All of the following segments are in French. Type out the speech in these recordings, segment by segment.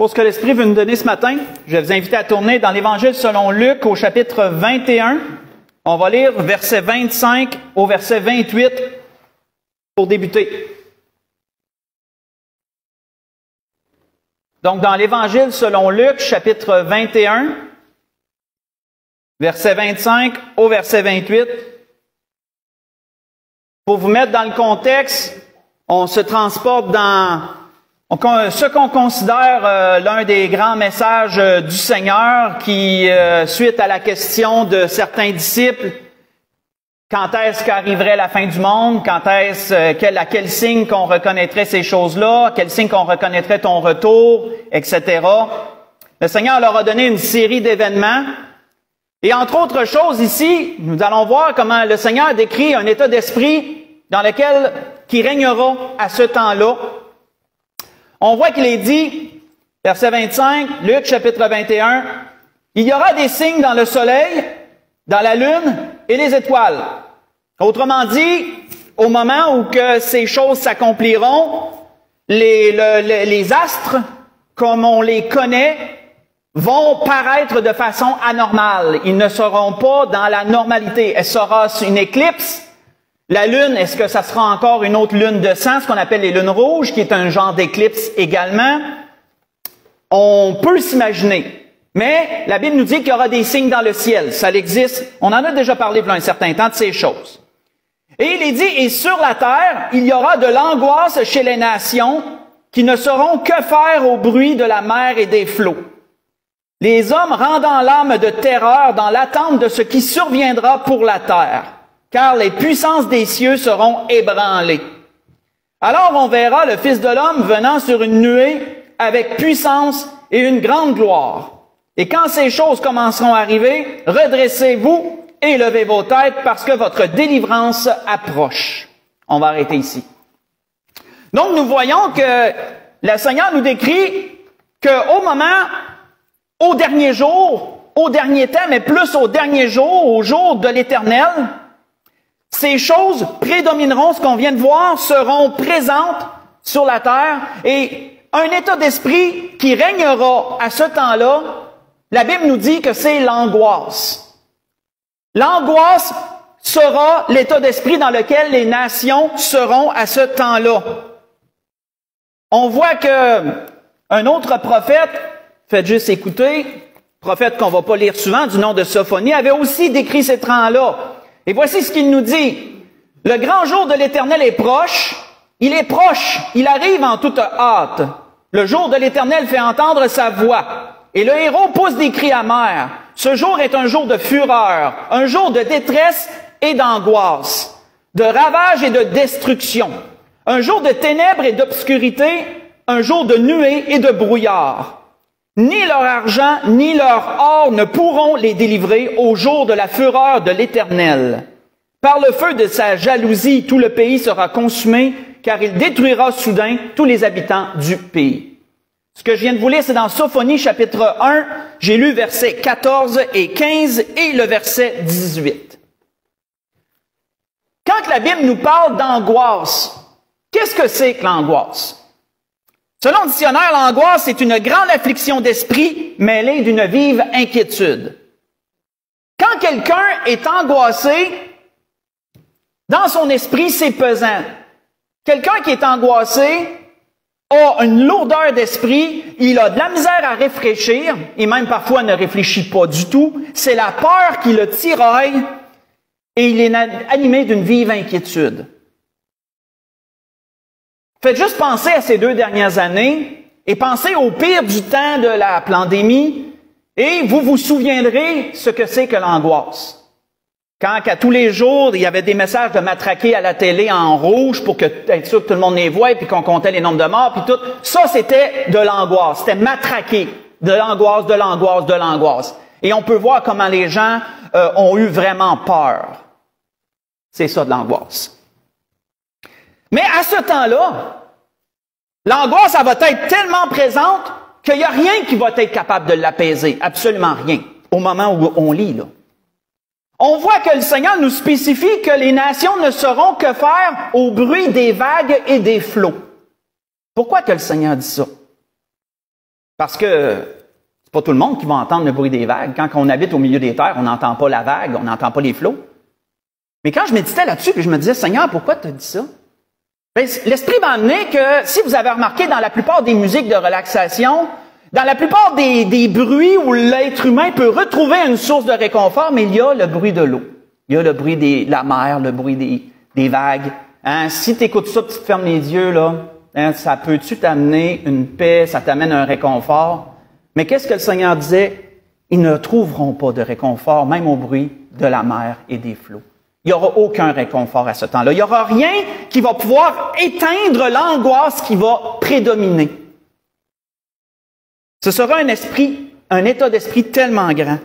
Pour ce que l'Esprit veut nous donner ce matin, je vais vous inviter à tourner dans l'Évangile selon Luc au chapitre 21. On va lire verset 25 au verset 28 pour débuter. Donc, dans l'Évangile selon Luc, chapitre 21, verset 25 au verset 28. Pour vous mettre dans le contexte, on se transporte dans ce qu'on considère l'un des grands messages du Seigneur qui, suite à la question de certains disciples, quand est-ce qu'arriverait la fin du monde, à quel signe qu'on reconnaîtrait ces choses-là, à quel signe qu'on reconnaîtrait ton retour, etc. Le Seigneur leur a donné une série d'événements. Et entre autres choses ici, nous allons voir comment le Seigneur décrit un état d'esprit qui régnera à ce temps-là. On voit qu'il est dit, verset 25, Luc chapitre 21, « Il y aura des signes dans le soleil, dans la lune et les étoiles. » Autrement dit, au moment où que ces choses s'accompliront, les astres, comme on les connaît, vont paraître de façon anormale. Ils ne seront pas dans la normalité. Elle sera une éclipse. La lune, est-ce que ça sera encore une autre lune de sang, ce qu'on appelle les lunes rouges, qui est un genre d'éclipse également? On peut s'imaginer. Mais la Bible nous dit qu'il y aura des signes dans le ciel. Ça existe. On en a déjà parlé pendant un certain temps de ces choses. Et il est dit, et sur la terre, il y aura de l'angoisse chez les nations qui ne sauront que faire au bruit de la mer et des flots. Les hommes rendant l'âme de terreur dans l'attente de ce qui surviendra pour la terre, car les puissances des cieux seront ébranlées. Alors on verra le Fils de l'homme venant sur une nuée avec puissance et une grande gloire. Et quand ces choses commenceront à arriver, redressez-vous et levez vos têtes parce que votre délivrance approche. On va arrêter ici. Donc nous voyons que le Seigneur nous décrit qu'au moment, au dernier jour, au dernier temps, mais plus au dernier jour, au jour de l'Éternel, ces choses prédomineront, ce qu'on vient de voir, seront présentes sur la terre et un état d'esprit qui régnera à ce temps-là, la Bible nous dit que c'est l'angoisse. L'angoisse sera l'état d'esprit dans lequel les nations seront à ce temps-là. On voit que un autre prophète, faites juste écouter, prophète qu'on va pas lire souvent, du nom de Sophonie, avait aussi décrit ces temps-là. Et voici ce qu'il nous dit. Le grand jour de l'Éternel est proche, il arrive en toute hâte. Le jour de l'Éternel fait entendre sa voix, et le héros pousse des cris amers. Ce jour est un jour de fureur, un jour de détresse et d'angoisse, de ravage et de destruction, un jour de ténèbres et d'obscurité, un jour de nuées et de brouillard. Ni leur argent, ni leur or ne pourront les délivrer au jour de la fureur de l'Éternel. Par le feu de sa jalousie, tout le pays sera consumé, car il détruira soudain tous les habitants du pays. Ce que je viens de vous lire, c'est dans Sophonie, chapitre 1. J'ai lu versets 14 et 15 et le verset 18. Quand la Bible nous parle d'angoisse, qu'est-ce que c'est que l'angoisse? Selon le dictionnaire, l'angoisse est une grande affliction d'esprit mêlée d'une vive inquiétude. Quand quelqu'un est angoissé, dans son esprit, c'est pesant. Quelqu'un qui est angoissé a une lourdeur d'esprit, il a de la misère à réfléchir, et même parfois ne réfléchit pas du tout. C'est la peur qui le tiraille, et il est animé d'une vive inquiétude. Faites juste penser à ces 2 dernières années et pensez au pire du temps de la pandémie et vous vous souviendrez ce que c'est que l'angoisse. Quand à tous les jours, il y avait des messages de matraquer à la télé en rouge pour être sûr que tout le monde les voit et puis qu'on comptait les nombres de morts puis tout. Ça, c'était de l'angoisse. C'était matraquer. De l'angoisse, de l'angoisse, de l'angoisse. Et on peut voir comment les gens ont eu vraiment peur. C'est ça de l'angoisse. Mais à ce temps-là, l'angoisse, elle va être tellement présente qu'il n'y a rien qui va être capable de l'apaiser. Absolument rien. Au moment où on lit, là. On voit que le Seigneur nous spécifie que les nations ne sauront que faire au bruit des vagues et des flots. Pourquoi que le Seigneur dit ça? Parce que c'est pas tout le monde qui va entendre le bruit des vagues. Quand on habite au milieu des terres, on n'entend pas la vague, on n'entend pas les flots. Mais quand je méditais là-dessus, puis je me disais, Seigneur, pourquoi tu as dit ça? Ben, l'Esprit m'a amené que, si vous avez remarqué, dans la plupart des musiques de relaxation, dans la plupart des bruits où l'être humain peut retrouver une source de réconfort, mais il y a le bruit de l'eau. Il y a le bruit de la mer, le bruit des vagues. Hein? Si tu écoutes ça, tu te fermes les yeux, là, hein, ça peut-tu t'amener une paix, ça t'amène un réconfort? Mais qu'est-ce que le Seigneur disait? Ils ne trouveront pas de réconfort, même au bruit de la mer et des flots. Il n'y aura aucun réconfort à ce temps-là. Il n'y aura rien qui va pouvoir éteindre l'angoisse qui va prédominer. Ce sera un état d'esprit tellement grand.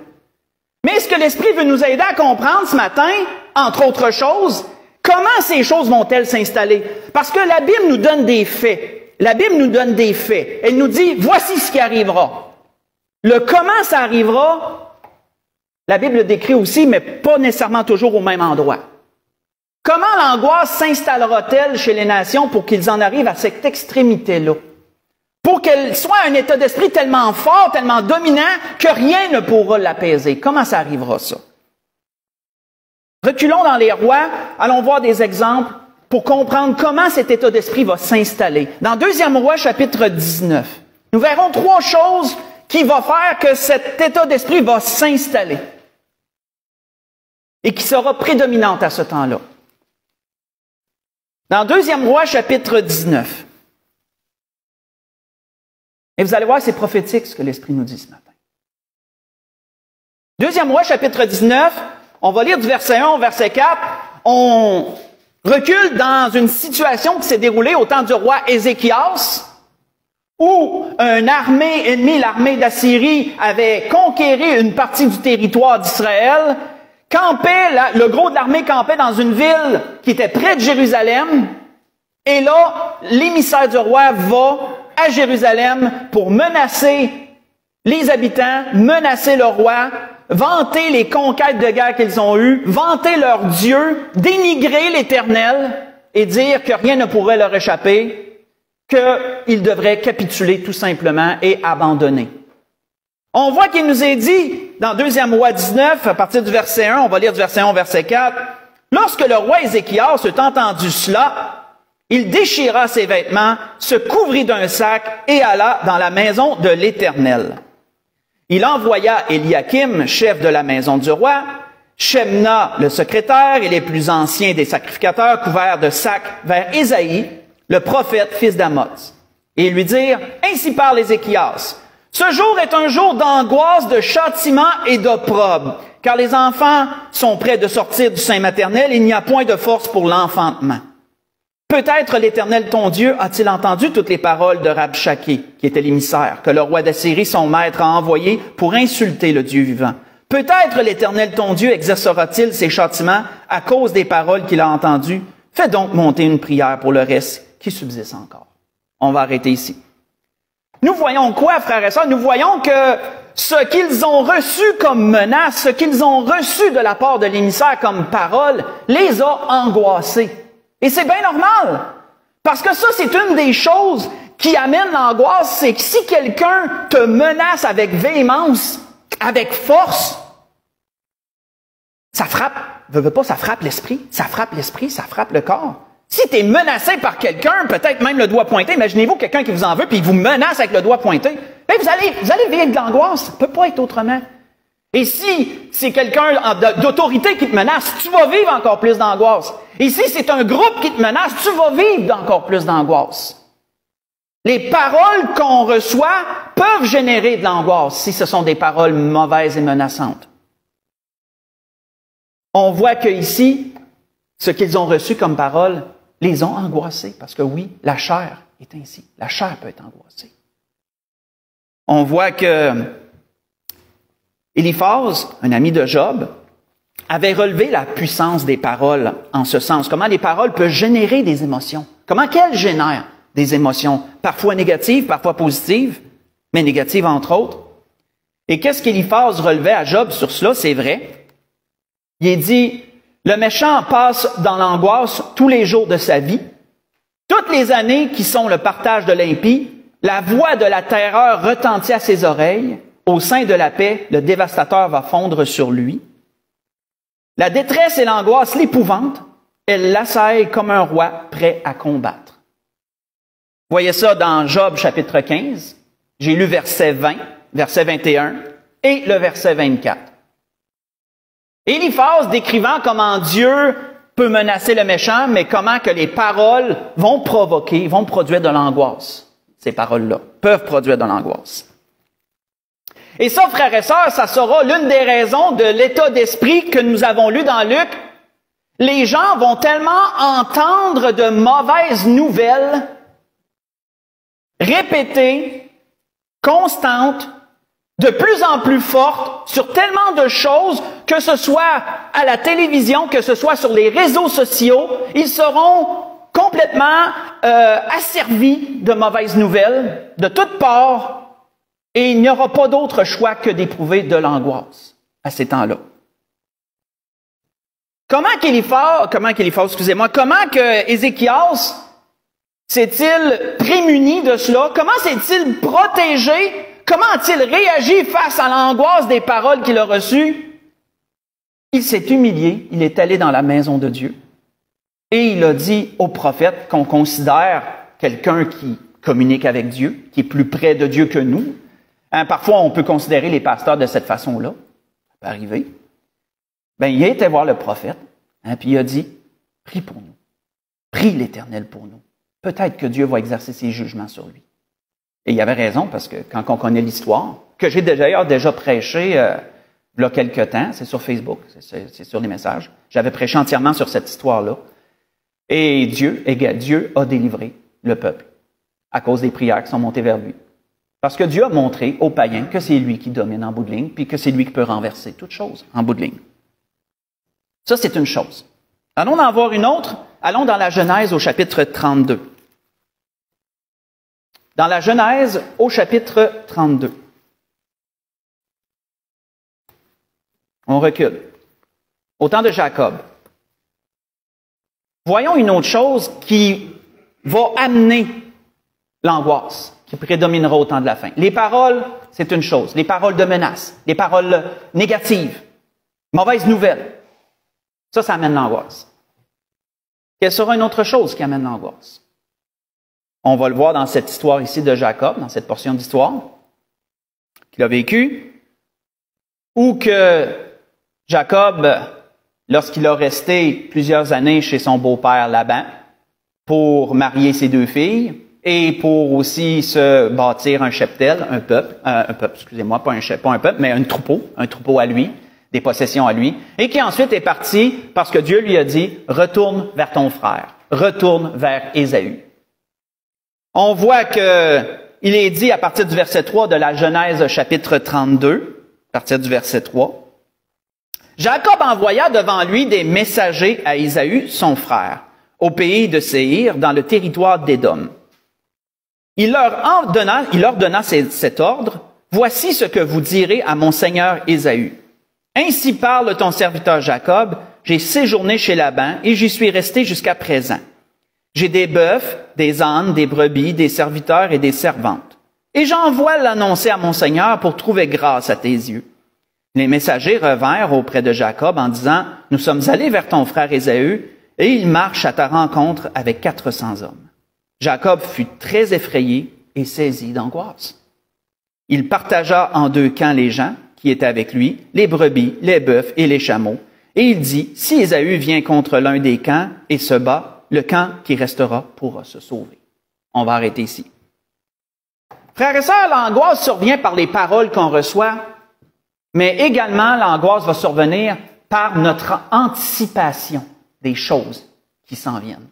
Mais ce que l'Esprit veut nous aider à comprendre ce matin, entre autres choses, comment ces choses vont-elles s'installer? Parce que la Bible nous donne des faits. La Bible nous donne des faits. Elle nous dit, voici ce qui arrivera. Le comment ça arrivera, la Bible le décrit aussi, mais pas nécessairement toujours au même endroit. Comment l'angoisse s'installera-t-elle chez les nations pour qu'ils en arrivent à cette extrémité-là? Pour qu'elle soit un état d'esprit tellement fort, tellement dominant, que rien ne pourra l'apaiser. Comment ça arrivera, ça? Reculons dans les rois, allons voir des exemples pour comprendre comment cet état d'esprit va s'installer. Dans 2 Rois, chapitre 19, nous verrons 3 choses qui vont faire que cet état d'esprit va s'installer et qui sera prédominante à ce temps-là. Dans 2 Rois, chapitre 19, et vous allez voir, c'est prophétique ce que l'Esprit nous dit ce matin. 2 Rois, chapitre 19, on va lire du verset 1 au verset 4. On recule dans une situation qui s'est déroulée au temps du roi Ézéchias, où une armée ennemie, l'armée d'Assyrie, avait conquéri une partie du territoire d'Israël, le gros de l'armée campait dans une ville qui était près de Jérusalem, et là, l'émissaire du roi va à Jérusalem pour menacer les habitants, menacer le roi, vanter les conquêtes de guerre qu'ils ont eues, vanter leur Dieu, dénigrer l'Éternel et dire que rien ne pourrait leur échapper, qu'ils devraient capituler tout simplement et abandonner. On voit qu'il nous est dit, dans 2 Rois 19, à partir du verset 1, on va lire du verset 1 au verset 4, « Lorsque le roi Ézéchias eut entendu cela, il déchira ses vêtements, se couvrit d'un sac et alla dans la maison de l'Éternel. Il envoya Éliakim, chef de la maison du roi, Shemna, le secrétaire, et les plus anciens des sacrificateurs, couverts de sacs, vers Ésaïe, le prophète, fils d'Amoz, et lui dirent, « Ainsi parle Ézéchias, ce jour est un jour d'angoisse, de châtiment et d'opprobre, car les enfants sont près de sortir du sein maternel, et il n'y a point de force pour l'enfantement. Peut-être l'Éternel ton Dieu a-t-il entendu toutes les paroles de Rabshakeh, qui était l'émissaire, que le roi d'Assyrie, son maître, a envoyé pour insulter le Dieu vivant. Peut-être l'Éternel ton Dieu exercera-t-il ses châtiments à cause des paroles qu'il a entendues. Fais donc monter une prière pour le reste qui subsiste encore. » On va arrêter ici. Nous voyons quoi, frères et sœurs? Nous voyons que ce qu'ils ont reçu comme menace, ce qu'ils ont reçu de la part de l'émissaire comme parole, les a angoissés. Et c'est bien normal. Parce que ça, c'est une des choses qui amène l'angoisse, c'est que si quelqu'un te menace avec véhémence, avec force, ça frappe, ça frappe l'esprit, ça frappe l'esprit, ça frappe le corps. Si tu es menacé par quelqu'un, peut-être même le doigt pointé, imaginez-vous quelqu'un qui vous en veut puis il vous menace avec le doigt pointé, bien vous allez vivre de l'angoisse, ça peut pas être autrement. Et si c'est quelqu'un d'autorité qui te menace, tu vas vivre encore plus d'angoisse. Et si c'est un groupe qui te menace, tu vas vivre encore plus d'angoisse. Les paroles qu'on reçoit peuvent générer de l'angoisse si ce sont des paroles mauvaises et menaçantes. On voit que ici, ce qu'ils ont reçu comme parole les ont angoissés. Parce que oui, la chair est ainsi. La chair peut être angoissée. On voit que Éliphaz, un ami de Job, avait relevé la puissance des paroles en ce sens. Comment les paroles peuvent générer des émotions. Comment qu'elles génèrent des émotions, parfois négatives, parfois positives, mais négatives entre autres. Et qu'est-ce qu'Éliphaz relevait à Job sur cela? C'est vrai. Il dit, le méchant passe dans l'angoisse tous les jours de sa vie. Toutes les années qui sont le partage de l'impie, La voix de la terreur retentit à ses oreilles. Au sein de la paix, le dévastateur va fondre sur lui. La détresse et l'angoisse l'épouvantent. Elle l'assaille comme un roi prêt à combattre. Vous voyez ça dans Job chapitre 15. J'ai lu verset 20, verset 21 et le verset 24. Éliphaz décrivant comment Dieu peut menacer le méchant, mais comment que les paroles vont produire de l'angoisse. Ces paroles-là peuvent produire de l'angoisse. Et ça, frères et sœurs, ça sera l'une des raisons de l'état d'esprit que nous avons lu dans Luc. Les gens vont tellement entendre de mauvaises nouvelles, répétées, constantes, de plus en plus fortes, sur tellement de choses, que ce soit à la télévision, que ce soit sur les réseaux sociaux, ils seront complètement asservis de mauvaises nouvelles, de toutes parts, et il n'y aura pas d'autre choix que d'éprouver de l'angoisse à ces temps-là. Comment que Ézéchias s'est-il prémuni de cela? Comment s'est-il protégé? Comment a-t-il réagi face à l'angoisse des paroles qu'il a reçues? Il s'est humilié, il est allé dans la maison de Dieu. Et il a dit au prophète qu'on considère quelqu'un qui communique avec Dieu, qui est plus près de Dieu que nous. Parfois, on peut considérer les pasteurs de cette façon-là. Ça peut arriver. Il a été voir le prophète, puis il a dit, prie pour nous. Prie l'Éternel pour nous. Peut-être que Dieu va exercer ses jugements sur lui. Et il avait raison, parce que quand on connaît l'histoire, que j'ai d'ailleurs déjà prêché il y a quelque temps, c'est sur Facebook, c'est sur les messages, j'avais prêché entièrement sur cette histoire-là. Et Dieu a délivré le peuple à cause des prières qui sont montées vers lui. Parce que Dieu a montré aux païens que c'est lui qui domine en bout de ligne, puis que c'est lui qui peut renverser toute chose en bout de ligne. Ça, c'est une chose. Allons en voir une autre. Allons dans la Genèse au chapitre 32. Dans la Genèse au chapitre 32. On recule. Au temps de Jacob. Voyons une autre chose qui va amener l'angoisse qui prédominera au temps de la fin. Les paroles, c'est une chose. Les paroles de menace, les paroles négatives, mauvaises nouvelles. Ça amène l'angoisse. Quelle sera une autre chose qui amène l'angoisse? On va le voir dans cette histoire ici de Jacob, dans cette portion d'histoire qu'il a vécue, où que Jacob, lorsqu'il a resté plusieurs années chez son beau-père Laban, pour marier ses deux filles, et pour aussi se bâtir un cheptel, un peuple, excusez-moi, pas un peuple, mais un troupeau à lui, des possessions à lui, et qui ensuite est parti parce que Dieu lui a dit, retourne vers ton frère, retourne vers Ésaü. On voit que il est dit à partir du verset 3 de la Genèse chapitre 32, à partir du verset 3, Jacob envoya devant lui des messagers à Ésaü, son frère, au pays de Séhir, dans le territoire d'Édom. Il leur donna cet ordre, « Voici ce que vous direz à mon seigneur Ésaü. Ainsi parle ton serviteur Jacob, j'ai séjourné chez Laban et j'y suis resté jusqu'à présent. J'ai des bœufs, des ânes, des brebis, des serviteurs et des servantes. Et j'envoie l'annoncer à mon seigneur pour trouver grâce à tes yeux. » Les messagers revinrent auprès de Jacob en disant, « Nous sommes allés vers ton frère Ésaü et il marche à ta rencontre avec 400 hommes. » Jacob fut très effrayé et saisi d'angoisse. Il partagea en deux camps les gens qui étaient avec lui, les brebis, les bœufs et les chameaux. Et il dit, si Ésaü vient contre l'un des camps et se bat, le camp qui restera pourra se sauver. On va arrêter ici. Frères et sœurs, l'angoisse survient par les paroles qu'on reçoit, mais également l'angoisse va survenir par notre anticipation des choses qui s'en viennent.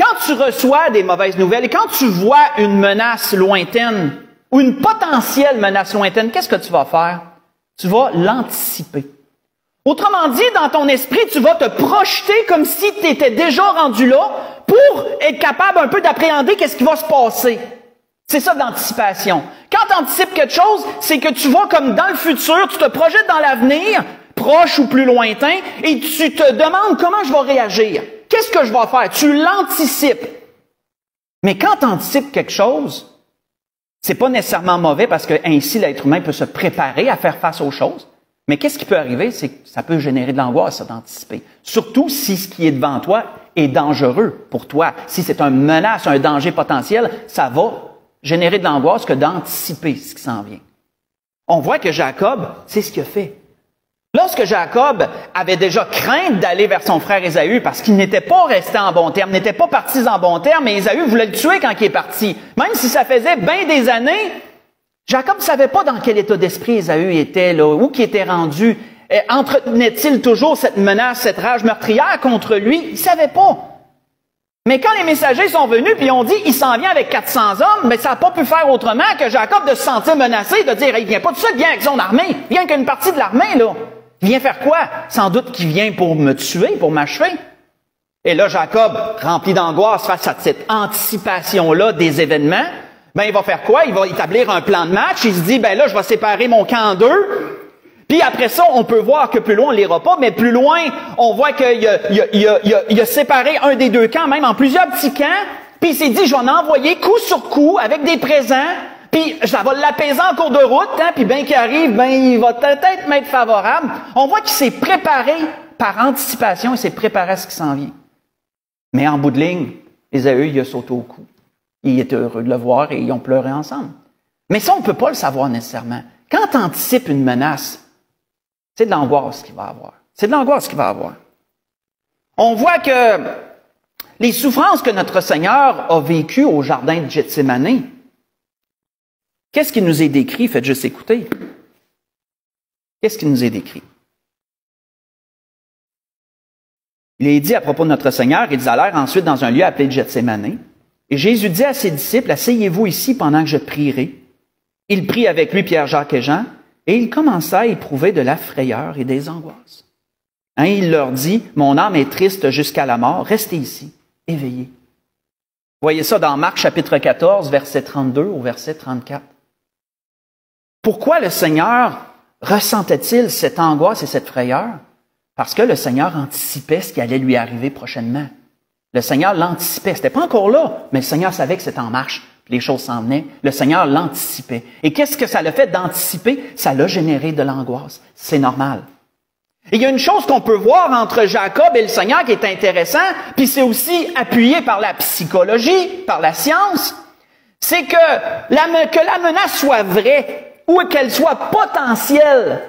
Quand tu reçois des mauvaises nouvelles et quand tu vois une menace lointaine ou une potentielle menace lointaine, qu'est-ce que tu vas faire? Tu vas l'anticiper. Autrement dit, dans ton esprit, tu vas te projeter comme si tu étais déjà rendu là pour être capable un peu d'appréhender qu'est-ce qui va se passer. C'est ça l'anticipation. Quand tu anticipes quelque chose, c'est que tu vas comme dans le futur, tu te projettes dans l'avenir, proche ou plus lointain, et tu te demandes comment je vais réagir. Qu'est-ce que je vais faire? Tu l'anticipes. Mais quand tu anticipes quelque chose, C'est pas nécessairement mauvais parce que ainsi l'être humain peut se préparer à faire face aux choses. Mais qu'est-ce qui peut arriver? C'est que ça peut générer de l'angoisse, ça, d'anticiper. Surtout si ce qui est devant toi est dangereux pour toi. Si c'est une menace, un danger potentiel, ça va générer de l'angoisse que d'anticiper ce qui s'en vient. On voit que Jacob, c'est ce qu'il a fait. Lorsque Jacob avait déjà crainte d'aller vers son frère Ésaü parce qu'il n'était pas resté en bon terme, n'était pas parti en bon terme, mais Ésaü voulait le tuer quand il est parti. Même si ça faisait bien des années, Jacob ne savait pas dans quel état d'esprit Ésaü était, là, où qu'il était rendu. Entretenait-il toujours cette menace, cette rage meurtrière contre lui? Il ne savait pas. Mais quand les messagers sont venus puis ils ont dit il s'en vient avec 400 hommes, mais ça n'a pas pu faire autrement que Jacob de se sentir menacé, de dire il vient pas tout seul, il vient avec son armée, il vient qu'une partie de l'armée, là. Il vient faire quoi? Sans doute qu'il vient pour me tuer, pour m'achever. Et là, Jacob, rempli d'angoisse face à cette anticipation-là des événements, ben il va faire quoi? Il va établir un plan de match. Il se dit, ben là, je vais séparer mon camp en deux. Puis après ça, on peut voir que plus loin, on ne lira pas, mais plus loin, on voit qu'il a séparé un des deux camps, même en plusieurs petits camps. Puis il s'est dit, je vais en envoyer coup sur coup avec des présents. Puis ça va l'apaiser en cours de route, hein, puis bien qu'il arrive, ben il va peut-être m'être favorable. On voit qu'il s'est préparé par anticipation, il s'est préparé à ce qui s'en vient. Mais en bout de ligne, Ésaü, il a sauté au cou. Il était heureux de le voir et ils ont pleuré ensemble. Mais ça, on ne peut pas le savoir nécessairement. Quand tu anticipes une menace, c'est de l'angoisse qu'il va avoir. C'est de l'angoisse qu'il va avoir. On voit que les souffrances que notre Seigneur a vécues au jardin de Gethsémani, qu'est-ce qui nous est décrit? Faites juste écouter. Qu'est-ce qui nous est décrit? Il est dit à propos de notre Seigneur, ils allèrent ensuite dans un lieu appelé Gethsémani. Et Jésus dit à ses disciples, asseyez-vous ici pendant que je prierai. Il prit avec lui Pierre, Jacques et Jean, et il commença à éprouver de la frayeur et des angoisses. Hein, il leur dit, mon âme est triste jusqu'à la mort, restez ici, éveillez. Voyez ça dans Marc chapitre 14, verset 32 au verset 34. Pourquoi le Seigneur ressentait-il cette angoisse et cette frayeur? Parce que le Seigneur anticipait ce qui allait lui arriver prochainement. Le Seigneur l'anticipait. C'était pas encore là, mais le Seigneur savait que c'était en marche. Les choses s'en venaient. Le Seigneur l'anticipait. Et qu'est-ce que ça l'a fait d'anticiper? Ça l'a généré de l'angoisse. C'est normal. Et il y a une chose qu'on peut voir entre Jacob et le Seigneur qui est intéressant, puis c'est aussi appuyé par la psychologie, par la science, c'est que la menace soit vraie ou qu'elle soit potentielle,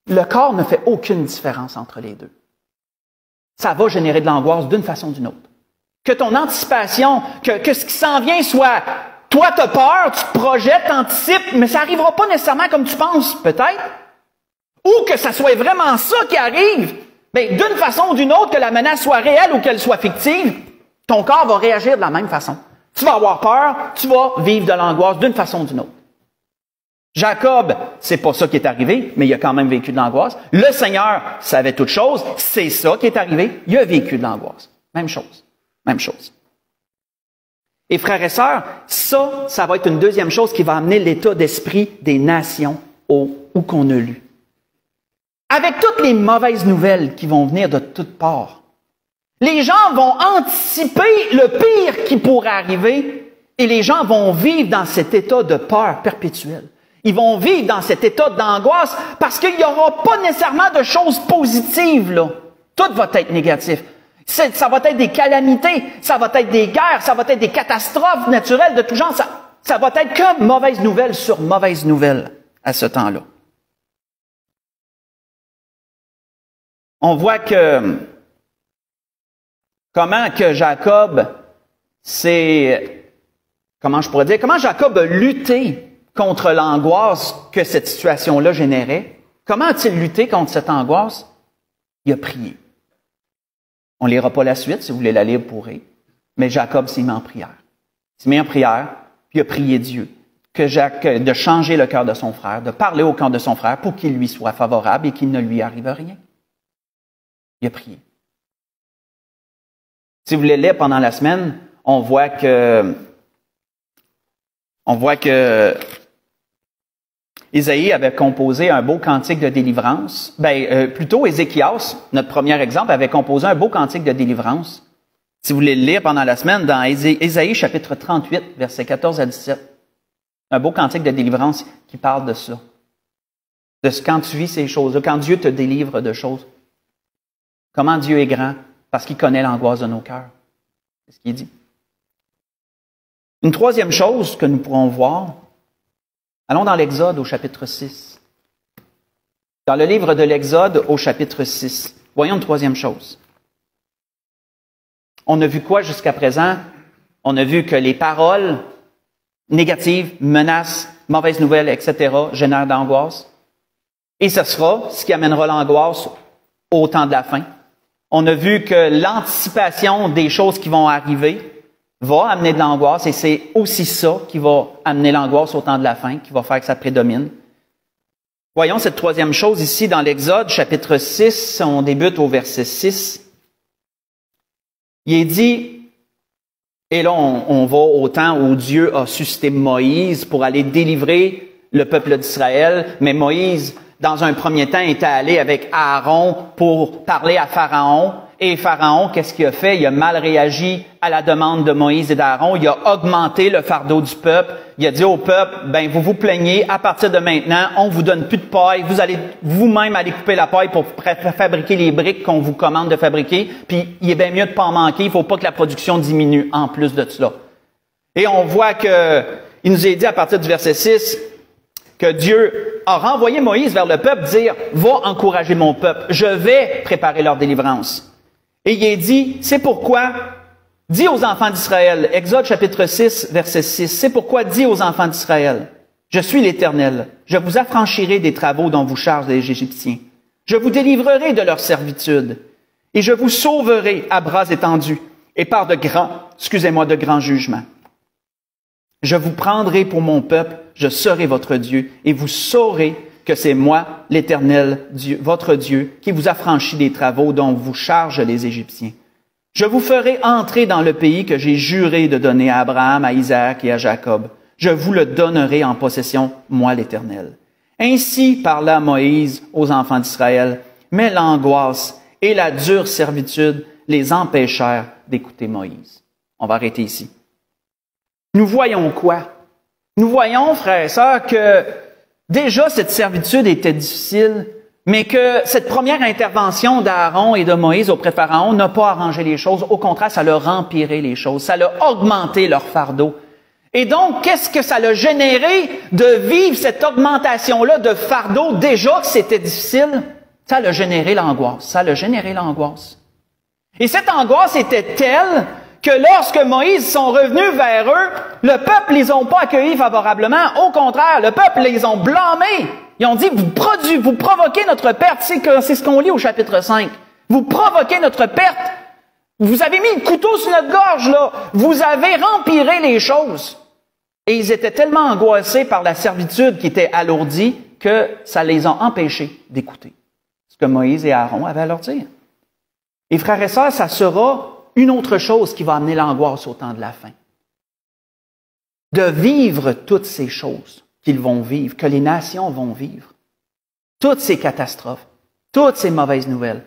le corps ne fait aucune différence entre les deux. Ça va générer de l'angoisse d'une façon ou d'une autre. Que ton anticipation, que ce qui s'en vient soit, toi t'as peur, tu te projettes, t'anticipes, mais ça n'arrivera pas nécessairement comme tu penses, peut-être. Ou que ça soit vraiment ça qui arrive, mais d'une façon ou d'une autre, que la menace soit réelle ou qu'elle soit fictive, ton corps va réagir de la même façon. Tu vas avoir peur, tu vas vivre de l'angoisse d'une façon ou d'une autre. Jacob, c'est pas ça qui est arrivé, mais il a quand même vécu de l'angoisse. Le Seigneur savait toute chose, c'est ça qui est arrivé, il a vécu de l'angoisse. Même chose. Même chose. Et frères et sœurs, ça va être une deuxième chose qui va amener l'état d'esprit des nations où qu'on a lu. Avec toutes les mauvaises nouvelles qui vont venir de toutes parts, les gens vont anticiper le pire qui pourrait arriver et les gens vont vivre dans cet état de peur perpétuelle. Ils vont vivre dans cet état d'angoisse parce qu'il n'y aura pas nécessairement de choses positives, là. Tout va être négatif. Ça va être des calamités, ça va être des guerres, ça va être des catastrophes naturelles de tout genre. Ça va être que mauvaise nouvelle sur mauvaise nouvelle à ce temps-là. On voit que comment Jacob comment Jacob a lutté contre l'angoisse que cette situation-là générait. Comment a-t-il lutté contre cette angoisse? Il a prié. On ne lira pas la suite, si vous voulez la lire, vous pourrez. Mais Jacob s'est mis en prière. Il s'est mis en prière, puis il a prié Dieu de changer le cœur de son frère, de parler au cœur de son frère pour qu'il lui soit favorable et qu'il ne lui arrive rien. Il a prié. Si vous voulez lire pendant la semaine, on voit que Isaïe avait composé un beau cantique de délivrance. Plutôt Ézéchias, notre premier exemple, avait composé un beau cantique de délivrance. Si vous voulez le lire pendant la semaine, dans Ésaïe chapitre 38, versets 14 à 17. Un beau cantique de délivrance qui parle de ça. De ce quand tu vis ces choses-là, quand Dieu te délivre de choses. Comment Dieu est grand? Parce qu'il connaît l'angoisse de nos cœurs. C'est ce qu'il dit. Une troisième chose que nous pourrons voir, allons dans l'Exode au chapitre 6. Dans le livre de l'Exode au chapitre 6, voyons une troisième chose. On a vu quoi jusqu'à présent? On a vu que les paroles négatives, menaces, mauvaises nouvelles, etc., génèrent d'angoisse. Et ce sera ce qui amènera l'angoisse au temps de la fin. On a vu que l'anticipation des choses qui vont arriver va amener de l'angoisse, et c'est aussi ça qui va amener l'angoisse au temps de la fin, qui va faire que ça prédomine. Voyons cette troisième chose ici dans l'Exode, chapitre 6, on débute au verset 6. Il est dit, et là on va au temps où Dieu a suscité Moïse pour aller délivrer le peuple d'Israël, mais Moïse, dans un premier temps, était allé avec Aaron pour parler à Pharaon. Et Pharaon, qu'est-ce qu'il a fait? Il a mal réagi à la demande de Moïse et d'Aaron. Il a augmenté le fardeau du peuple. Il a dit au peuple, ben vous vous plaignez, à partir de maintenant, on vous donne plus de paille. Vous allez vous-même aller couper la paille pour fabriquer les briques qu'on vous commande de fabriquer. Puis il est bien mieux de pas en manquer. Il faut pas que la production diminue en plus de cela. Et on voit que il nous est dit à partir du verset 6 que Dieu a renvoyé Moïse vers le peuple, dire, va encourager mon peuple. Je vais préparer leur délivrance. Et il est dit, c'est pourquoi, dis aux enfants d'Israël, Exode chapitre 6, verset 6, c'est pourquoi dis aux enfants d'Israël, je suis l'Éternel, je vous affranchirai des travaux dont vous chargent les Égyptiens. Je vous délivrerai de leur servitude, et je vous sauverai à bras étendus, et par de grands jugements. Je vous prendrai pour mon peuple, je serai votre Dieu, et vous saurez que c'est moi, l'Éternel, Dieu, votre Dieu, qui vous affranchit des travaux dont vous chargent les Égyptiens. Je vous ferai entrer dans le pays que j'ai juré de donner à Abraham, à Isaac et à Jacob. Je vous le donnerai en possession, moi l'Éternel. Ainsi parla Moïse aux enfants d'Israël, mais l'angoisse et la dure servitude les empêchèrent d'écouter Moïse. On va arrêter ici. Nous voyons quoi? Nous voyons, frères et sœurs, que déjà, cette servitude était difficile, mais que cette première intervention d'Aaron et de Moïse auprès de Pharaon n'a pas arrangé les choses. Au contraire, ça leur a empiré les choses. Ça leur a augmenté leur fardeau. Et donc, qu'est-ce que ça l'a généré de vivre cette augmentation-là de fardeau? Déjà que c'était difficile, ça l'a généré l'angoisse. Ça l'a généré l'angoisse. Et cette angoisse était telle que lorsque Moïse sont revenus vers eux, le peuple les ont pas accueillis favorablement. Au contraire, le peuple les ont blâmés. Ils ont dit, vous provoquez notre perte. C'est ce qu'on lit au chapitre 5. Vous provoquez notre perte. Vous avez mis le couteau sur notre gorge, là. Vous avez empiré les choses. Et ils étaient tellement angoissés par la servitude qui était alourdie que ça les a empêchés d'écouter ce que Moïse et Aaron avaient à leur dire. Et frères et sœurs, ça sera une autre chose qui va amener l'angoisse au temps de la fin. De vivre toutes ces choses qu'ils vont vivre, que les nations vont vivre. Toutes ces catastrophes, toutes ces mauvaises nouvelles,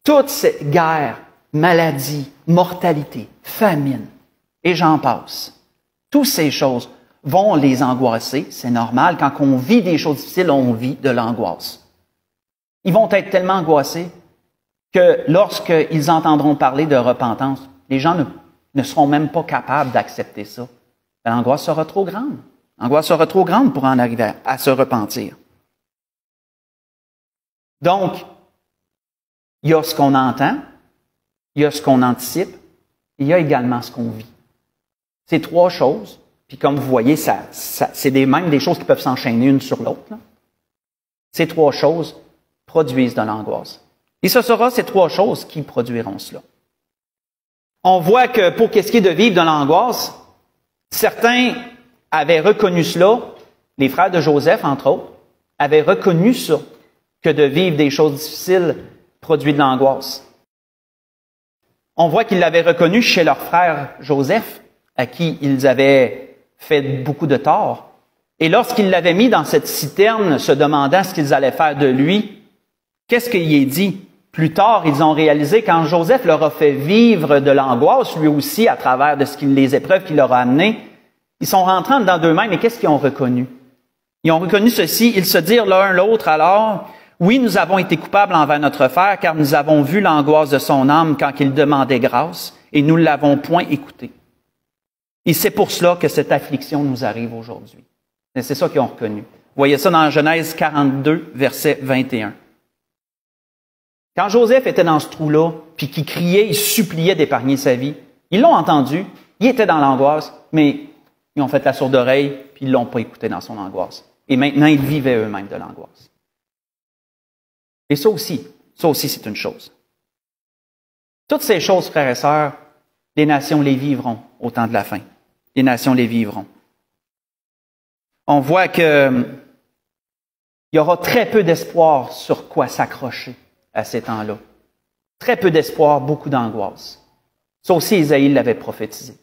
toutes ces guerres, maladies, mortalité, famine, et j'en passe. Toutes ces choses vont les angoisser, c'est normal. Quand on vit des choses difficiles, on vit de l'angoisse. Ils vont être tellement angoissés que lorsqu'ils entendront parler de repentance, les gens ne seront même pas capables d'accepter ça. L'angoisse sera trop grande. L'angoisse sera trop grande pour en arriver à se repentir. Donc, il y a ce qu'on entend, il y a ce qu'on anticipe, il y a également ce qu'on vit. Ces trois choses, puis comme vous voyez, c'est même des choses qui peuvent s'enchaîner une sur l'autre. Ces trois choses produisent de l'angoisse. Et ce sera ces trois choses qui produiront cela. On voit que pour qu'est-ce qui est de vivre de l'angoisse, certains avaient reconnu cela, les frères de Joseph, entre autres, avaient reconnu ça, que de vivre des choses difficiles produit de l'angoisse. On voit qu'ils l'avaient reconnu chez leur frère Joseph, à qui ils avaient fait beaucoup de tort. Et lorsqu'ils l'avaient mis dans cette citerne, se demandant ce qu'ils allaient faire de lui, qu'est-ce qu'il y est dit? Plus tard, ils ont réalisé quand Joseph leur a fait vivre de l'angoisse, lui aussi, à travers les épreuves qu'il leur a amenées, Ils sont rentrés dans d'eux-mêmes, et qu'est-ce qu'ils ont reconnu? Ils ont reconnu ceci, ils se dirent l'un l'autre alors, « Oui, nous avons été coupables envers notre frère, car nous avons vu l'angoisse de son âme quand il demandait grâce, et nous ne l'avons point écouté. » Et c'est pour cela que cette affliction nous arrive aujourd'hui. Et c'est ça qu'ils ont reconnu. Vous voyez ça dans Genèse 42, verset 21. Quand Joseph était dans ce trou-là, puis qu'il criait, il suppliait d'épargner sa vie, ils l'ont entendu, il était dans l'angoisse, mais ils ont fait la sourde oreille, puis ils ne l'ont pas écouté dans son angoisse. Et maintenant, ils vivaient eux-mêmes de l'angoisse. Et ça aussi, c'est une chose. Toutes ces choses, frères et sœurs, les nations les vivront au temps de la fin. Les nations les vivront. On voit que il y aura très peu d'espoir sur quoi s'accrocher à ces temps-là. Très peu d'espoir, beaucoup d'angoisse. Ça aussi, Isaïe l'avait prophétisé.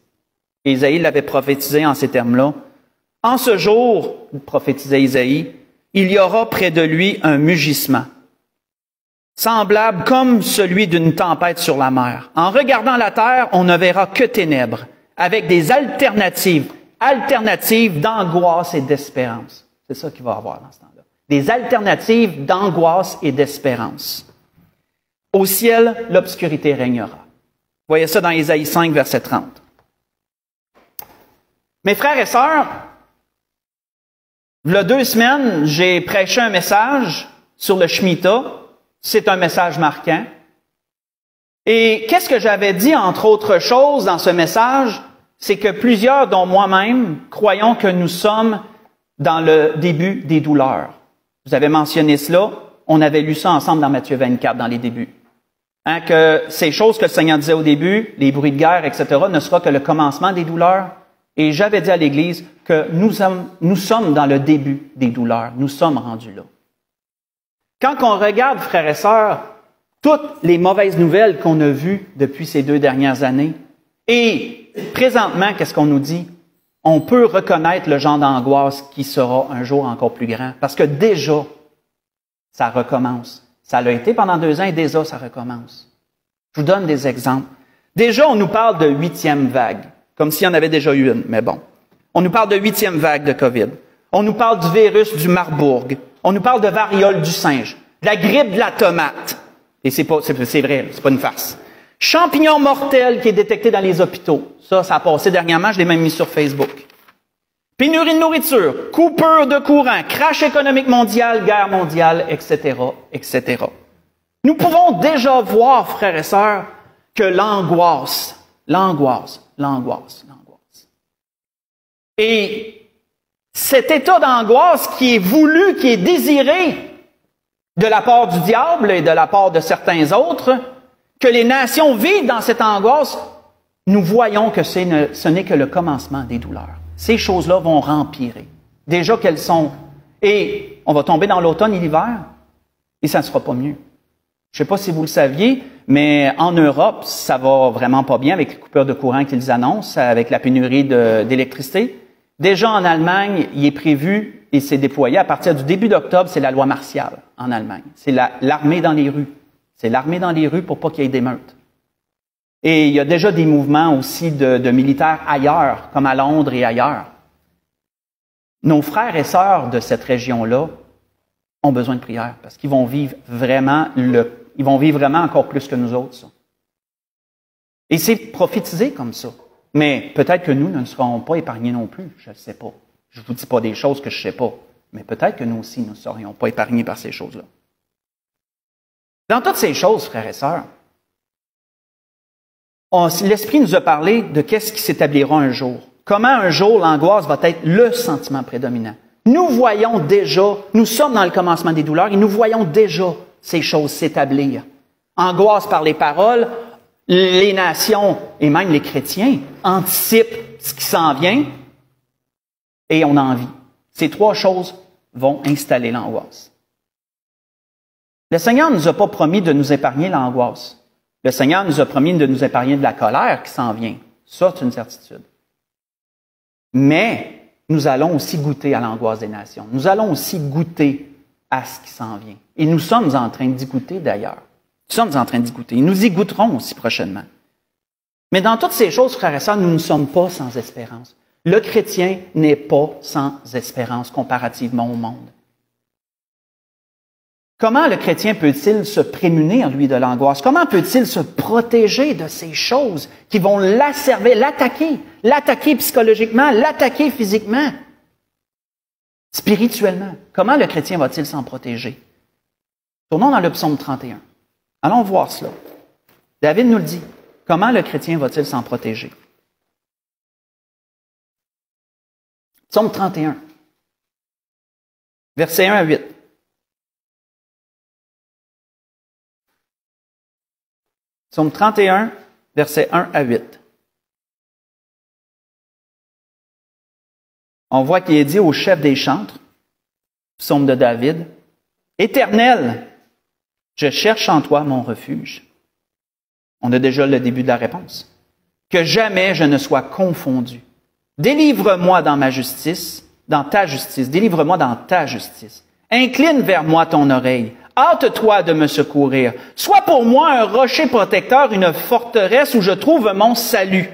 Et Isaïe l'avait prophétisé en ces termes-là. En ce jour, prophétisait Isaïe, il y aura près de lui un mugissement, semblable comme celui d'une tempête sur la mer. En regardant la terre, on ne verra que ténèbres, avec des alternatives d'angoisse et d'espérance. C'est ça qu'il va y avoir dans ce temps-là. Des alternatives d'angoisse et d'espérance. Au ciel, l'obscurité régnera. Vous voyez ça dans Isaïe 5, verset 30. Mes frères et sœurs, il y a 2 semaines, j'ai prêché un message sur le Shemitah. C'est un message marquant. Et qu'est-ce que j'avais dit, entre autres choses, dans ce message? C'est que plusieurs, dont moi-même, croyons que nous sommes dans le début des douleurs. Vous avez mentionné cela. On avait lu ça ensemble dans Matthieu 24, dans les débuts. Que ces choses que le Seigneur disait au début, les bruits de guerre, etc., ne sera que le commencement des douleurs. Et j'avais dit à l'Église que nous sommes dans le début des douleurs. Nous sommes rendus là. Quand on regarde, frères et sœurs, toutes les mauvaises nouvelles qu'on a vues depuis ces 2 dernières années, et présentement, qu'est-ce qu'on nous dit? On peut reconnaître le genre d'angoisse qui sera un jour encore plus grand. Parce que déjà, ça recommence. Ça l'a été pendant 2 ans et déjà, ça recommence. Je vous donne des exemples. Déjà, on nous parle de 8e vague, comme s'il y en avait déjà eu une, mais bon. On nous parle de 8e vague de COVID. On nous parle du virus du Marburg. On nous parle de variole du singe, de la grippe de la tomate. Et c'est vrai, c'est pas une farce. Champignon mortel qui est détecté dans les hôpitaux. Ça a passé dernièrement, je l'ai même mis sur Facebook. Pénurie de nourriture, coupure de courant, crash économique mondial, guerre mondiale, etc., etc. Nous pouvons déjà voir, frères et sœurs, que l'angoisse. Et cet état d'angoisse qui est voulu, qui est désiré de la part du diable et de la part de certains autres, que les nations vivent dans cette angoisse, nous voyons que ce n'est que le commencement des douleurs. Ces choses-là vont rempirer. Déjà qu'elles sont... Et on va tomber dans l'automne et l'hiver, et ça ne sera pas mieux. Je ne sais pas si vous le saviez, mais en Europe, ça va vraiment pas bien avec les coupures de courant qu'ils annoncent, avec la pénurie d'électricité. Déjà en Allemagne, il est prévu et c'est déployé à partir du début d'octobre, c'est la loi martiale en Allemagne. C'est l'armée dans les rues. C'est l'armée dans les rues pour pas qu'il y ait d'émeutes. Et il y a déjà des mouvements aussi de militaires ailleurs, comme à Londres et ailleurs. Nos frères et sœurs de cette région-là ont besoin de prière parce qu'ils vont vivre vraiment encore plus que nous autres, ça. Et c'est prophétisé comme ça. Mais peut-être que nous ne serons pas épargnés non plus, je ne sais pas. Je ne vous dis pas des choses que je ne sais pas, mais peut-être que nous aussi ne serions pas épargnés par ces choses-là. Dans toutes ces choses, frères et sœurs, l'Esprit nous a parlé de qu'est-ce qui s'établira un jour. Comment un jour l'angoisse va être le sentiment prédominant. Nous voyons déjà, nous sommes dans le commencement des douleurs et nous voyons déjà ces choses s'établir. Angoisse par les paroles, les nations et même les chrétiens anticipent ce qui s'en vient et on en vit. Ces 3 choses vont installer l'angoisse. Le Seigneur ne nous a pas promis de nous épargner l'angoisse. Le Seigneur nous a promis de nous épargner de la colère qui s'en vient. Ça, c'est une certitude. Mais nous allons aussi goûter à l'angoisse des nations. Nous allons aussi goûter à ce qui s'en vient. Et nous sommes en train d'y goûter d'ailleurs. Nous sommes en train d'y goûter. Et nous y goûterons aussi prochainement. Mais dans toutes ces choses, frères et sœurs, nous ne sommes pas sans espérance. Le chrétien n'est pas sans espérance comparativement au monde. Comment le chrétien peut-il se prémunir, lui, de l'angoisse? Comment peut-il se protéger de ces choses qui vont l'asservir, l'attaquer psychologiquement, l'attaquer physiquement, spirituellement? Comment le chrétien va-t-il s'en protéger? Tournons dans le psaume 31. Allons voir cela. David nous le dit. Comment le chrétien va-t-il s'en protéger? Psaume 31, versets 1 à 8. Psaume 31, versets 1 à 8. On voit qu'il est dit au chef des chantres, psaume de David, « Éternel, je cherche en toi mon refuge. » On a déjà le début de la réponse. « Que jamais je ne sois confondu. Délivre-moi dans ma justice, dans ta justice. Délivre-moi dans ta justice. Incline vers moi ton oreille. Hâte-toi de me secourir. Sois pour moi un rocher protecteur, une forteresse où je trouve mon salut.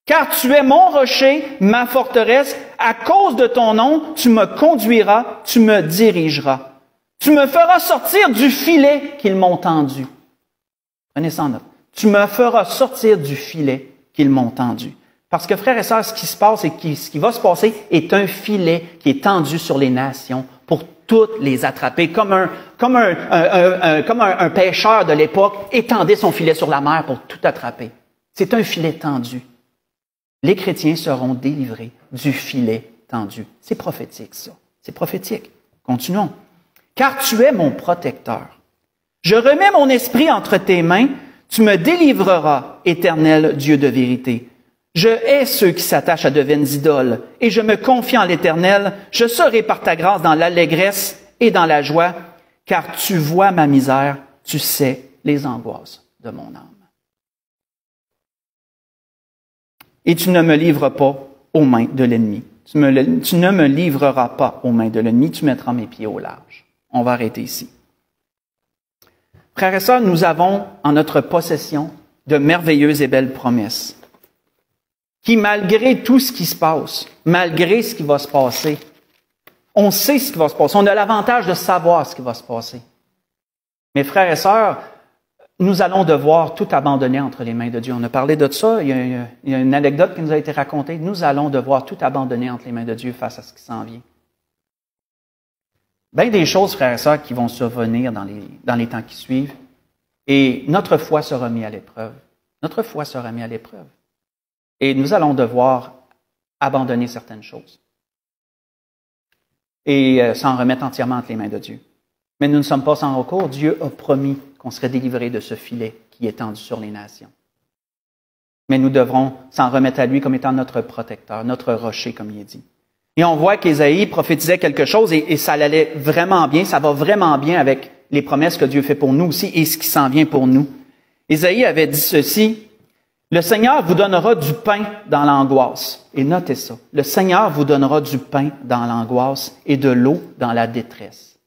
Car tu es mon rocher, ma forteresse. À cause de ton nom, tu me conduiras, tu me dirigeras. Tu me feras sortir du filet qu'ils m'ont tendu. » Prenez ça en note. Tu me feras sortir du filet qu'ils m'ont tendu. Parce que, frères et sœurs, ce qui se passe et ce qui va se passer est un filet qui est tendu sur les nations pour toutes les attraper. Comme un pêcheur de l'époque étendait son filet sur la mer pour tout attraper. C'est un filet tendu. Les chrétiens seront délivrés du filet tendu. C'est prophétique, ça. C'est prophétique. Continuons. Car tu es mon protecteur. Je remets mon esprit entre tes mains. Tu me délivreras, Éternel Dieu de vérité. Je hais ceux qui s'attachent à de vaines idoles, et je me confie en l'Éternel. Je serai par ta grâce dans l'allégresse et dans la joie, car tu vois ma misère, tu sais les angoisses de mon âme. Et tu ne me livres pas aux mains de l'ennemi. Tu ne me livreras pas aux mains de l'ennemi, tu mettras mes pieds au large. On va arrêter ici. Frères et sœurs, nous avons en notre possession de merveilleuses et belles promesses qui, malgré tout ce qui se passe, malgré ce qui va se passer, on sait ce qui va se passer. On a l'avantage de savoir ce qui va se passer. Mes frères et sœurs, nous allons devoir tout abandonner entre les mains de Dieu. On a parlé de ça, il y a une anecdote qui nous a été racontée. Nous allons devoir tout abandonner entre les mains de Dieu face à ce qui s'en vient. Bien des choses, frères et sœurs, qui vont survenir dans les temps qui suivent. Et notre foi sera mise à l'épreuve. Notre foi sera mise à l'épreuve. Et nous allons devoir abandonner certaines choses. Et s'en remettre entièrement entre les mains de Dieu. Mais nous ne sommes pas sans recours. Dieu a promis qu'on serait délivrés de ce filet qui est tendu sur les nations. Mais nous devrons s'en remettre à lui comme étant notre protecteur, notre rocher, comme il est dit. Et on voit qu'Ésaïe prophétisait quelque chose et ça allait vraiment bien, ça va vraiment bien avec les promesses que Dieu fait pour nous aussi et ce qui s'en vient pour nous. Ésaïe avait dit ceci, « Le Seigneur vous donnera du pain dans l'angoisse. » Et notez ça. « Le Seigneur vous donnera du pain dans l'angoisse et de l'eau dans la détresse. »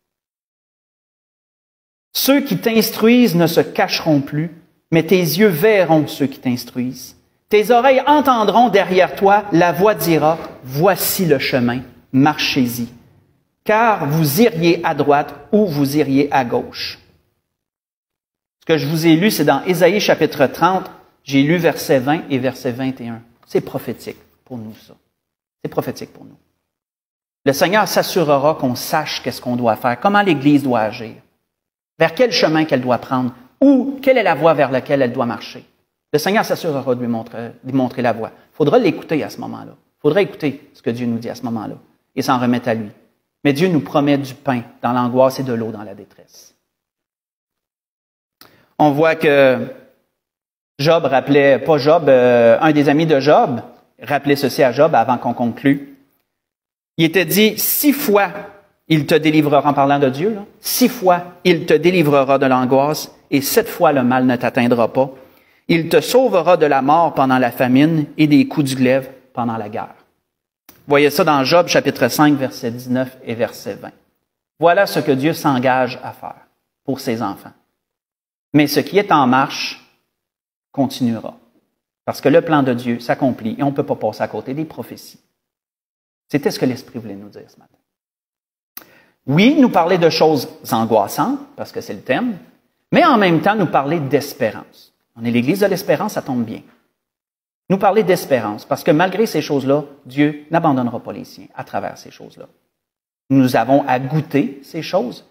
Ceux qui t'instruisent ne se cacheront plus, mais tes yeux verront ceux qui t'instruisent. Tes oreilles entendront derrière toi, la voix dira, « Voici le chemin, marchez-y. » Car vous iriez à droite ou vous iriez à gauche. Ce que je vous ai lu, c'est dans Ésaïe chapitre 30, j'ai lu verset 20 et verset 21. C'est prophétique pour nous, ça. C'est prophétique pour nous. Le Seigneur s'assurera qu'on sache qu'est-ce qu'on doit faire, comment l'Église doit agir, vers quel chemin qu'elle doit prendre, ou quelle est la voie vers laquelle elle doit marcher. Le Seigneur s'assurera de lui montrer la voie. Il faudra l'écouter à ce moment-là. Il faudra écouter ce que Dieu nous dit à ce moment-là et s'en remettre à lui. Mais Dieu nous promet du pain dans l'angoisse et de l'eau dans la détresse. On voit que Job rappelait, pas Job, un des amis de Job, rappelait ceci à Job avant qu'on conclue. Il était dit, 6 fois, il te délivrera, en parlant de Dieu, là, 6 fois, il te délivrera de l'angoisse et 7 fois le mal ne t'atteindra pas. Il te sauvera de la mort pendant la famine et des coups du glaive pendant la guerre. Voyez ça dans Job, chapitre 5, verset 19 et verset 20. Voilà ce que Dieu s'engage à faire pour ses enfants. Mais ce qui est en marche continuera. Parce que le plan de Dieu s'accomplit et on ne peut pas passer à côté des prophéties. C'était ce que l'Esprit voulait nous dire ce matin. Oui, nous parler de choses angoissantes, parce que c'est le thème, mais en même temps nous parler d'espérance. On est l'Église de l'espérance, ça tombe bien. Nous parler d'espérance, parce que malgré ces choses-là, Dieu n'abandonnera pas les siens à travers ces choses-là. Nous avons à goûter ces choses,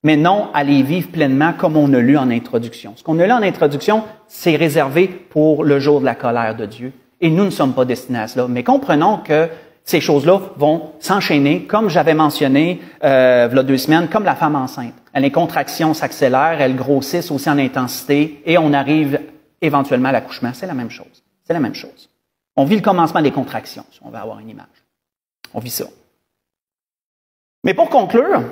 mais non à les vivre pleinement comme on a lu en introduction. Ce qu'on a lu en introduction, c'est réservé pour le jour de la colère de Dieu. Et nous ne sommes pas destinés à cela. Mais comprenons que ces choses-là vont s'enchaîner, comme j'avais mentionné il y a 2 semaines, comme la femme enceinte. Les contractions s'accélèrent, elles grossissent aussi en intensité, et on arrive éventuellement à l'accouchement. C'est la même chose. C'est la même chose. On vit le commencement des contractions, si on veut avoir une image. On vit ça. Mais pour conclure,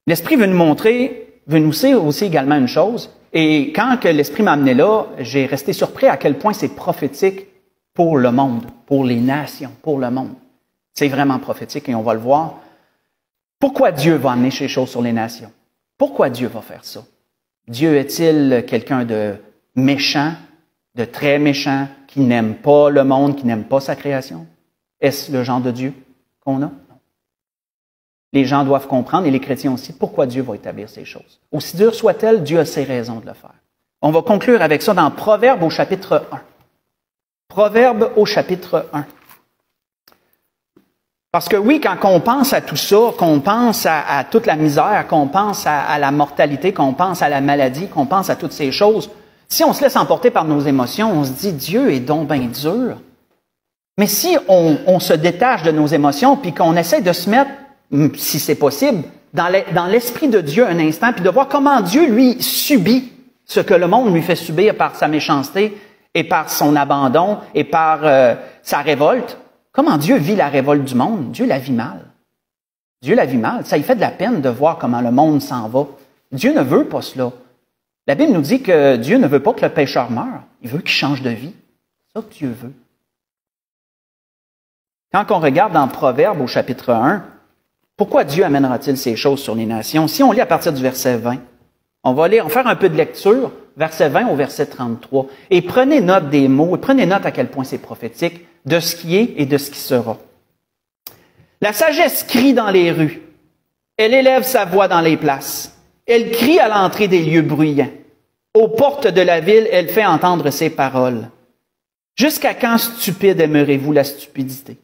l'Esprit veut nous montrer, veut nous dire aussi également une chose, et quand que l'Esprit m'a amené là, j'ai resté surpris à quel point c'est prophétique pour le monde, pour les nations, pour le monde. C'est vraiment prophétique et on va le voir. Pourquoi Dieu va amener ces choses sur les nations? Pourquoi Dieu va faire ça? Dieu est-il quelqu'un de méchant, de très méchant, qui n'aime pas le monde, qui n'aime pas sa création? Est-ce le genre de Dieu qu'on a? Non. Les gens doivent comprendre, et les chrétiens aussi, pourquoi Dieu va établir ces choses. Aussi dur soit-elle, Dieu a ses raisons de le faire. On va conclure avec ça dans Proverbes au chapitre 1. Proverbes au chapitre 1. Parce que oui, quand on pense à tout ça, qu'on pense à toute la misère, qu'on pense à la mortalité, qu'on pense à la maladie, qu'on pense à toutes ces choses, si on se laisse emporter par nos émotions, on se dit, Dieu est donc bien dur. Mais si on se détache de nos émotions, puis qu'on essaie de se mettre, si c'est possible, dans l'esprit de Dieu un instant, puis de voir comment Dieu, lui, subit ce que le monde lui fait subir par sa méchanceté et par son abandon et par sa révolte. Comment Dieu vit la révolte du monde? Dieu la vit mal. Dieu la vit mal. Ça lui fait de la peine de voir comment le monde s'en va. Dieu ne veut pas cela. La Bible nous dit que Dieu ne veut pas que le pécheur meure. Il veut qu'il change de vie. C'est ça que Dieu veut. Quand on regarde dans Proverbes au chapitre 1, pourquoi Dieu amènera-t-il ces choses sur les nations? Si on lit à partir du verset 20, on va faire un peu de lecture, verset 20 au verset 33. Et prenez note des mots, et prenez note à quel point c'est prophétique, de ce qui est et de ce qui sera. La sagesse crie dans les rues. Elle élève sa voix dans les places. Elle crie à l'entrée des lieux bruyants. Aux portes de la ville, elle fait entendre ses paroles. Jusqu'à quand, stupide, aimerez-vous la stupidité?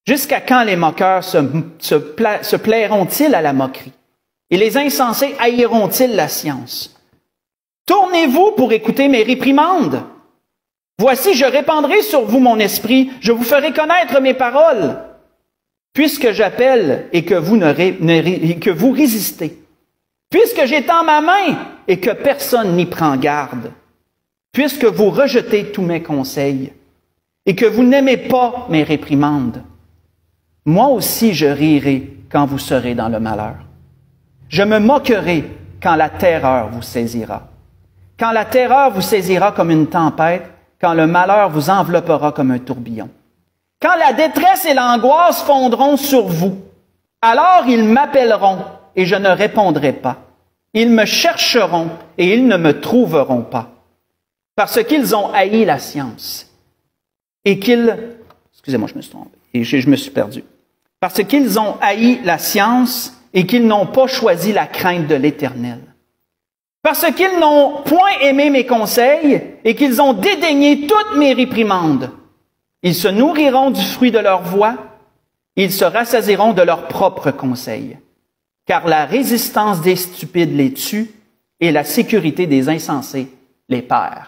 Jusqu'à quand les moqueurs se plairont-ils à la moquerie? Et les insensés haïront-ils la science? Tournez-vous pour écouter mes réprimandes. Voici, je répandrai sur vous mon esprit, je vous ferai connaître mes paroles. Puisque j'appelle et que vous résistez. Puisque j'étends ma main et que personne n'y prend garde. Puisque vous rejetez tous mes conseils et que vous n'aimez pas mes réprimandes. Moi aussi je rirai quand vous serez dans le malheur. Je me moquerai quand la terreur vous saisira. Quand la terreur vous saisira comme une tempête, quand le malheur vous enveloppera comme un tourbillon. Quand la détresse et l'angoisse fondront sur vous, alors ils m'appelleront et je ne répondrai pas. Ils me chercheront et ils ne me trouveront pas. Parce qu'ils ont haï la science et qu'ils... Excusez-moi, je me suis trompé et je me suis perdu. Parce qu'ils ont haï la science et qu'ils n'ont pas choisi la crainte de l'Éternel. Parce qu'ils n'ont point aimé mes conseils et qu'ils ont dédaigné toutes mes réprimandes. Ils se nourriront du fruit de leur voix, ils se rassasieront de leurs propres conseils. Car la résistance des stupides les tue et la sécurité des insensés les perd.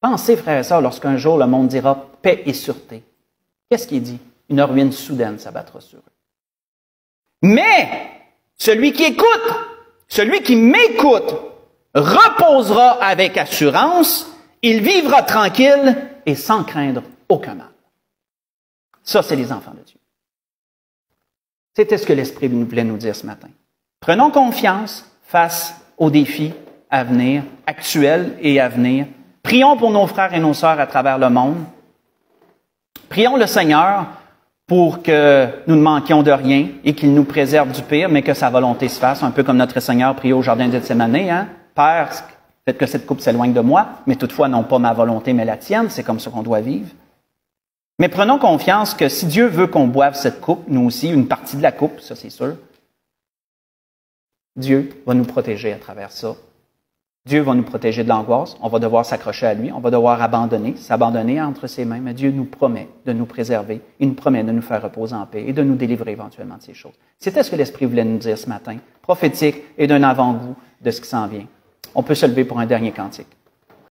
Pensez, frères et sœurs, lorsqu'un jour le monde dira paix et sûreté. Qu'est-ce qu'il dit? Une ruine soudaine s'abattra sur eux. Mais celui qui écoute, celui qui m'écoute, reposera avec assurance, il vivra tranquille et sans craindre aucun mal. Ça, c'est les enfants de Dieu. C'était ce que l'Esprit voulait nous dire ce matin. Prenons confiance face aux défis à venir, actuels et à venir. Prions pour nos frères et nos sœurs à travers le monde. Prions le Seigneur pour que nous ne manquions de rien et qu'il nous préserve du pire, mais que sa volonté se fasse, un peu comme notre Seigneur priait au jardin de Gethsémani, hein? Père, Peut-être que cette coupe s'éloigne de moi, mais toutefois non pas ma volonté, mais la tienne. C'est comme ça qu'on doit vivre. Mais prenons confiance que si Dieu veut qu'on boive cette coupe, nous aussi, une partie de la coupe, ça c'est sûr, Dieu va nous protéger à travers ça. Dieu va nous protéger de l'angoisse. On va devoir s'accrocher à lui. On va devoir s'abandonner entre ses mains. Mais Dieu nous promet de nous préserver. Il nous promet de nous faire reposer en paix et de nous délivrer éventuellement de ces choses. C'était ce que l'Esprit voulait nous dire ce matin, prophétique et d'un avant-goût de ce qui s'en vient. On peut se lever pour un dernier cantique.